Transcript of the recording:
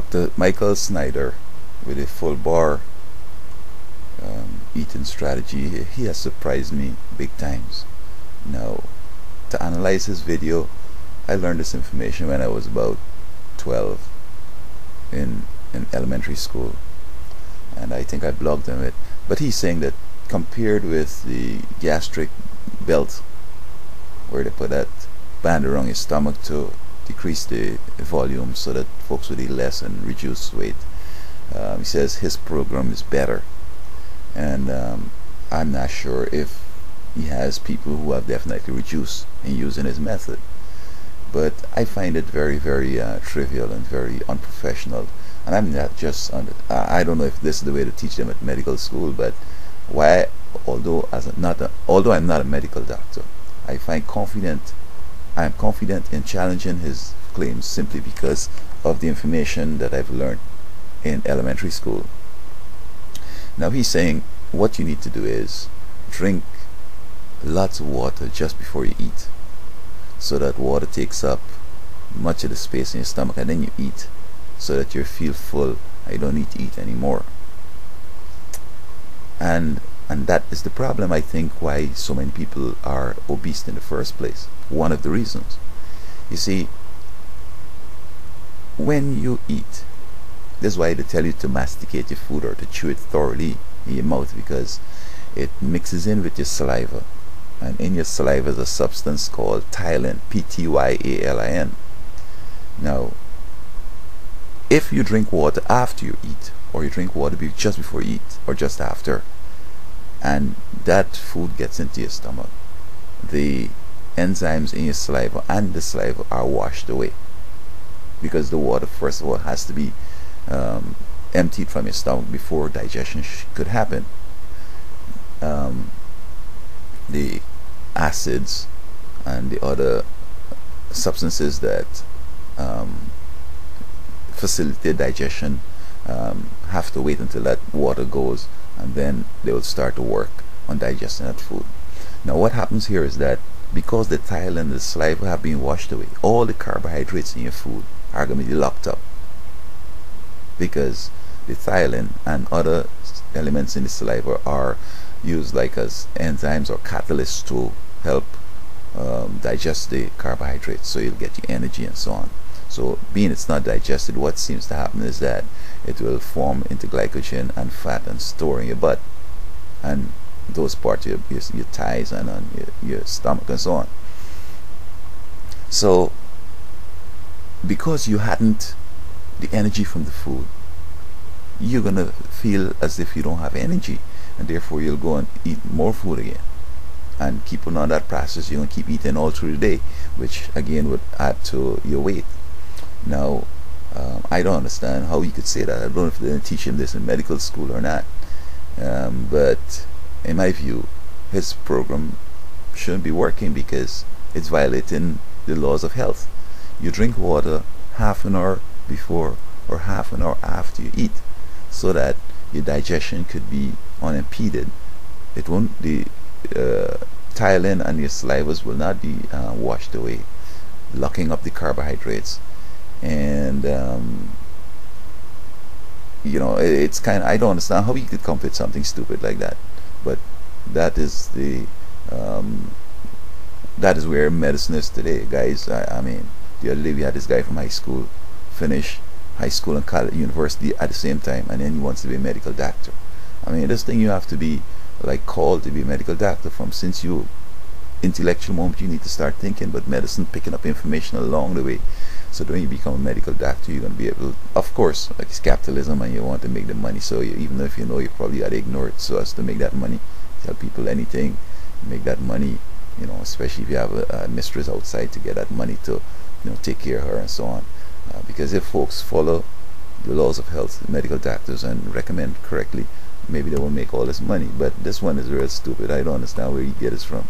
Dr. Michael Snyder, with a full bar eating strategy, he has surprised me big times. Now, to analyze his video, I learned this information when I was about 12 in elementary school, and I think I blogged on it. But he's saying that compared with the gastric belt, where they put that band around your stomach to decrease the volume so that folks would eat less and reduce weight, he says his program is better. And I'm not sure if he has people who have definitely reduced in using his method, but I find it very, very trivial and very unprofessional. And I'm not just I don't know if this is the way to teach them at medical school, but why, although I'm not a medical doctor, I am confident in challenging his claims simply because of the information that I've learned in elementary school. Now he's saying what you need to do is drink lots of water just before you eat, so that water takes up much of the space in your stomach, and then you eat so that you feel full and you don't need to eat anymore. And that is the problem, I think, why so many people are obese in the first place. One of the reasons. You see, when you eat, this is why they tell you to masticate your food or to chew it thoroughly in your mouth, because it mixes in with your saliva, and in your saliva is a substance called ptyalin, P-T-Y-A-L-I-N. Now, if you drink water after you eat, or you drink water just before you eat, or just after, and that food gets into your stomach, the enzymes in your saliva and the saliva are washed away, because the water, first of all, has to be emptied from your stomach before digestion could happen. The acids and the other substances that facilitate digestion have to wait until that water goes, and then they will start to work on digesting that food. Now what happens here is that because the ptyalin and the saliva have been washed away, all the carbohydrates in your food are going to be locked up, because the ptyalin and other elements in the saliva are used like as enzymes or catalysts to help digest the carbohydrates, so you'll get your energy and so on. So being it's not digested, what seems to happen is that it will form into glycogen and fat and store in your butt and those parts of your thighs and on your stomach and so on. So because you hadn't the energy from the food, you're gonna feel as if you don't have energy, and therefore you'll go and eat more food again and keep on that process. You're gonna keep eating all through the day, which again would add to your weight. Now I don't understand how you could say that. I don't know if they didn't teach him this in medical school or not, but in my view his program shouldn't be working because it's violating the laws of health. You drink water half an hour before or half an hour after you eat, so that your digestion could be unimpeded. It won't, the ptyalin and your salivas will not be washed away, locking up the carbohydrates. And you know, it's kind of, I don't understand how you could come up with something stupid like that, but that is the that is where medicine is today, guys. I mean, the other day we had this guy from high school finish high school and college, university at the same time, and then he wants to be a medical doctor. I mean, this thing you have to be like called to be a medical doctor from since you intellectual moment. You need to start thinking about medicine, picking up information along the way, so that when you become a medical doctor, you're going to be able, of course, like it's capitalism and you want to make the money, so even if you know, you probably got to ignore it so as to make that money. Tell people anything, make that money, you know, especially if you have a mistress outside, to get that money to, you know, take care of her and so on. Because if folks follow the laws of health, medical doctors, and recommend correctly, maybe they won't make all this money. But this one is real stupid. I don't understand where you get this from.